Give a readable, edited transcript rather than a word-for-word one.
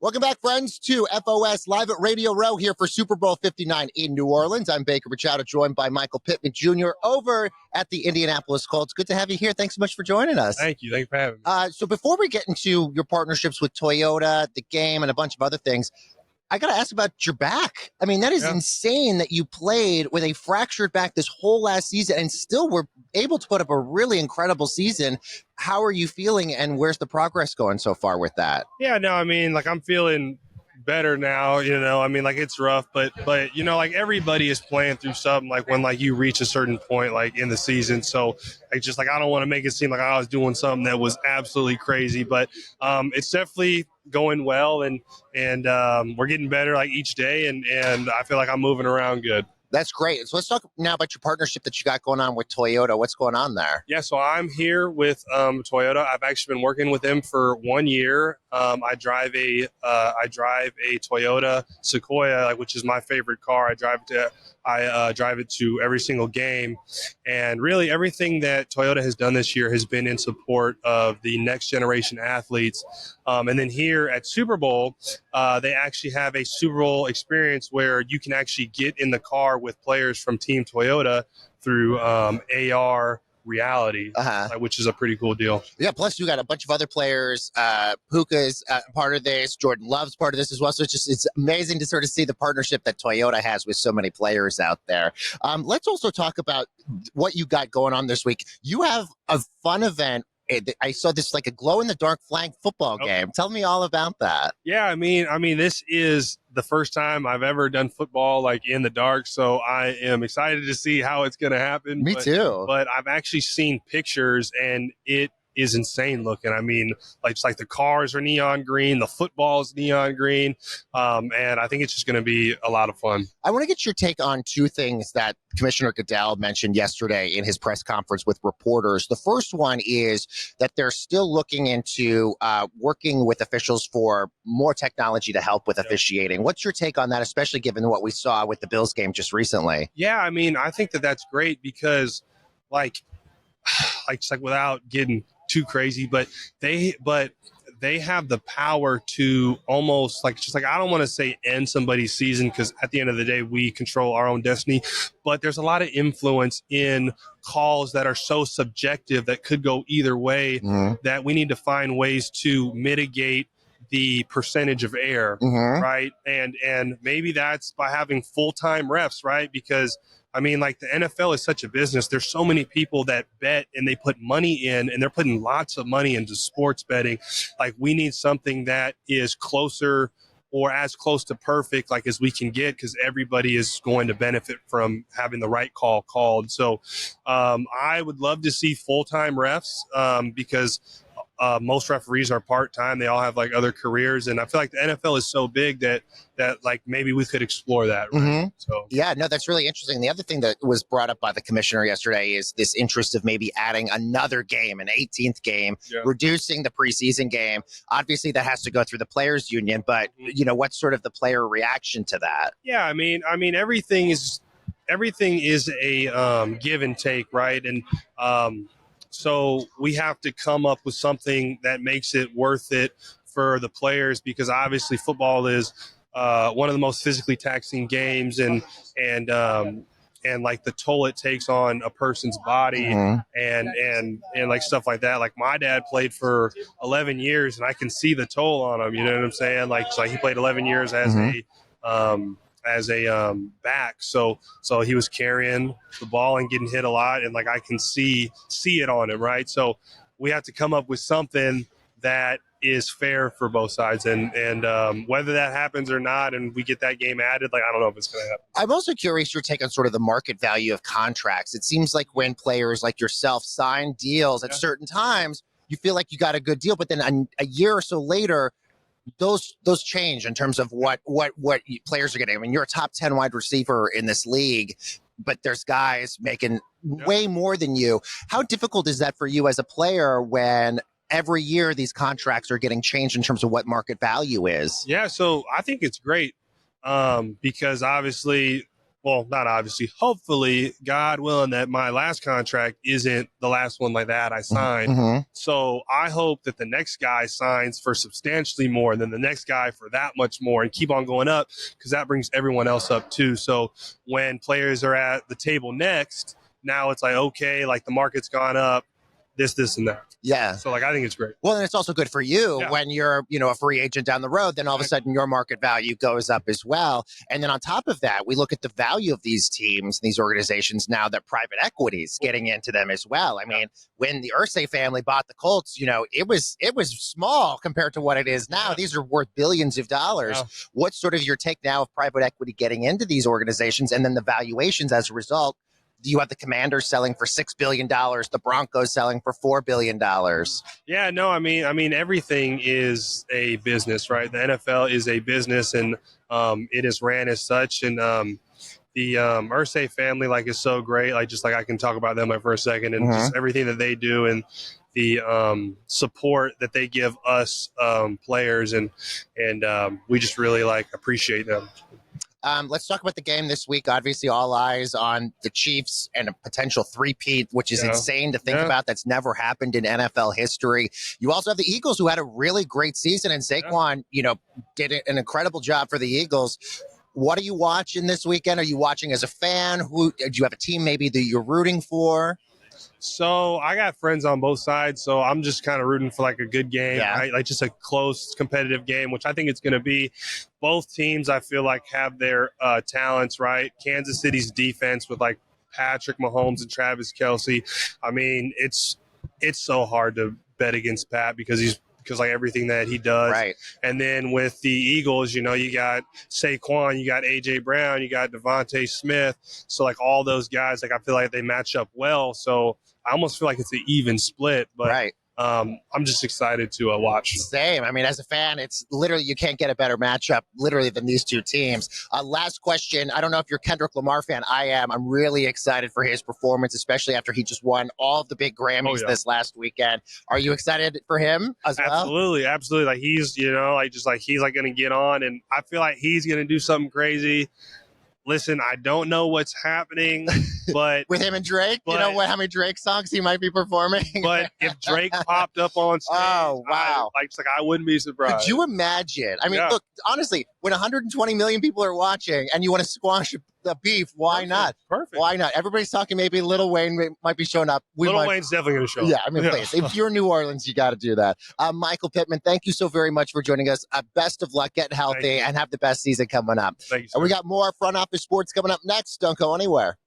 Welcome back, friends, to FOS Live at Radio Row here for Super Bowl 59 in New Orleans. I'm Baker Machado, joined by Michael Pittman Jr. over at the Indianapolis Colts. Good to have you here. Thanks so much for joining us. Thank you. Thanks for having me. So before we get into your partnerships with Toyota, the game, and a bunch of other things, I got to ask about your back. I mean, that is insane that you played with a fractured back this whole last season and still were able to put up a really incredible season. How are you feeling, and where's the progress going so far with that? Yeah, no, I mean, like, I'm feeling better now, I mean, like, it's rough, but like, everybody is playing through something, like, when, like, you reach a certain point, like, in the season. So, I don't want to make it seem like I was doing something that was absolutely crazy, but it's definitely going well, and we're getting better, like, each day, and I feel like I'm moving around good. That's great. So let's talk now about your partnership that you got going on with Toyota. What's going on there? Yeah, so I'm here with Toyota. I've actually been working with them for 1 year. I drive a Toyota Sequoia, which is my favorite car. I drive it to every single game, and really everything that Toyota has done this year has been in support of the next generation athletes. And then here at Super Bowl, they actually have a Super Bowl experience where you can actually get in the car with players from Team Toyota through AR reality, which is a pretty cool deal. Yeah, plus you got a bunch of other players. Puka's part of this. Jordan Love's part of this as well. So it's amazing to sort of see the partnership that Toyota has with so many players out there. Let's also talk about what you got going on this week. You have a fun event. I saw this like a glow-in-the-dark flag football game. Tell me all about that. Yeah, I mean, this is the first time I've ever done football like in the dark, so I am excited to see how it's going to happen. Me too. But I've actually seen pictures, and it is insane looking. I mean, it's like the cars are neon green, the football is neon green, and I think it's just going to be a lot of fun. I want to get your take on two things that Commissioner Goodell mentioned yesterday in his press conference with reporters. The first one is that they're still looking into working with officials for more technology to help with officiating. What's your take on that, especially given what we saw with the Bills game just recently? Yeah, I mean, I think that that's great because, just without getting too crazy, but they have the power to almost I don't want to say end somebody's season, because at the end of the day we control our own destiny, but there's a lot of influence in calls that are so subjective that could go either way, that we need to find ways to mitigate the percentage of error, right? And maybe that's by having full-time refs, right? Because I mean, the NFL is such a business. There's so many people that bet and they put money in, and they're putting lots of money into sports betting. We need something that is closer or as close to perfect as we can get, because everybody is going to benefit from having the right call called. So I would love to see full-time refs, because most referees are part-time. They all have other careers, and I feel like the NFL is so big that maybe we could explore that. Right? So yeah, no, that's really interesting. The other thing that was brought up by the commissioner yesterday is this interest of maybe adding another game, an 18th game, reducing the preseason game. Obviously, that has to go through the players' union, but what's sort of the player reaction to that? Yeah, I mean, everything is a give and take, right? And so we have to come up with something that makes it worth it for the players, because obviously football is one of the most physically taxing games, and the toll it takes on a person's body, and stuff like that. My dad played for 11 years, and I can see the toll on him. You know what I'm saying? He played 11 years as a back, so he was carrying the ball and getting hit a lot, and I can see it on him, right? So we have to come up with something that is fair for both sides, and whether that happens or not, and we get that game added, I don't know if it's going to happen. I'm also curious your take on sort of the market value of contracts. It seems like when players like yourself sign deals at certain times, you feel like you got a good deal, but then a year or so later, those change in terms of what players are getting. I mean, you're a top 10 wide receiver in this league, but there's guys making way more than you. How difficult is that for you as a player when every year these contracts are getting changed in terms of what market value is? Yeah, so I think it's great, because obviously, well, not obviously, hopefully, God willing, that my last contract isn't the last one like that I signed. Mm-hmm. So I hope that the next guy signs for substantially more than the next guy for that much more and keep on going up, because that brings everyone else up too. So when players are at the table next, now it's like, okay, like the market's gone up, this, and that. Yeah. So like, I think it's great. Well, and it's also good for you when you're, a free agent down the road, then all of a sudden your market value goes up as well. And then on top of that, we look at the value of these teams, these organizations now that private equity is getting into them as well. I mean, when the Irsay family bought the Colts, it was small compared to what it is now. These are worth billions of dollars. What's sort of your take now of private equity getting into these organizations and then the valuations as a result? You have the Commanders selling for $6 billion, the Broncos selling for $4 billion. Yeah, no, I mean, everything is a business, right? The NFL is a business, and it is ran as such. And the Irsay family, like, is so great. Like, just like I can talk about them for a second, and just everything that they do, and the support that they give us players, and we just really appreciate them. Let's talk about the game this week. Obviously, all eyes on the Chiefs and a potential three-peat, which is insane to think about. That's never happened in NFL history. You also have the Eagles, who had a really great season, and Saquon, did an incredible job for the Eagles. What are you watching this weekend? Are you watching as a fan? Do you have a team maybe that you're rooting for? So I got friends on both sides, so I'm just kind of rooting for a good game, right? Like just a close, competitive game, which I think it's going to be. Both teams, I feel like, have their talents, right? Kansas City's defense with Patrick Mahomes and Travis Kelce. I mean, it's so hard to bet against Pat because everything that he does. Right. And then with the Eagles, you got Saquon, you got A.J. Brown, you got Devontae Smith. So all those guys, I feel like they match up well. So I almost feel like it's an even split, but I'm just excited to watch. Same. I mean, as a fan, it's literally, you can't get a better matchup literally than these two teams. Last question. I don't know if you're a Kendrick Lamar fan. I am. I'm really excited for his performance, especially after he just won all of the big Grammys this last weekend. Are you excited for him as well? Absolutely. Absolutely. He's, he's going to get on, and I feel like he's going to do something crazy. Listen, I don't know what's happening, but with him and Drake, how many Drake songs he might be performing. But if Drake popped up on stage, oh wow, I wouldn't be surprised. Could you imagine? I mean, look, honestly, when 120 million people are watching and you want to squash the beef, why not? Perfect. Why not? Everybody's talking maybe Lil Wayne might be showing up. Wayne's definitely going to show up. Yeah, I mean, please, if you're in New Orleans, you got to do that. Michael Pittman, thank you so very much for joining us. Best of luck, get healthy, and have the best season coming up. Thank you, sir. And we got more Front Office Sports coming up next. Don't go anywhere.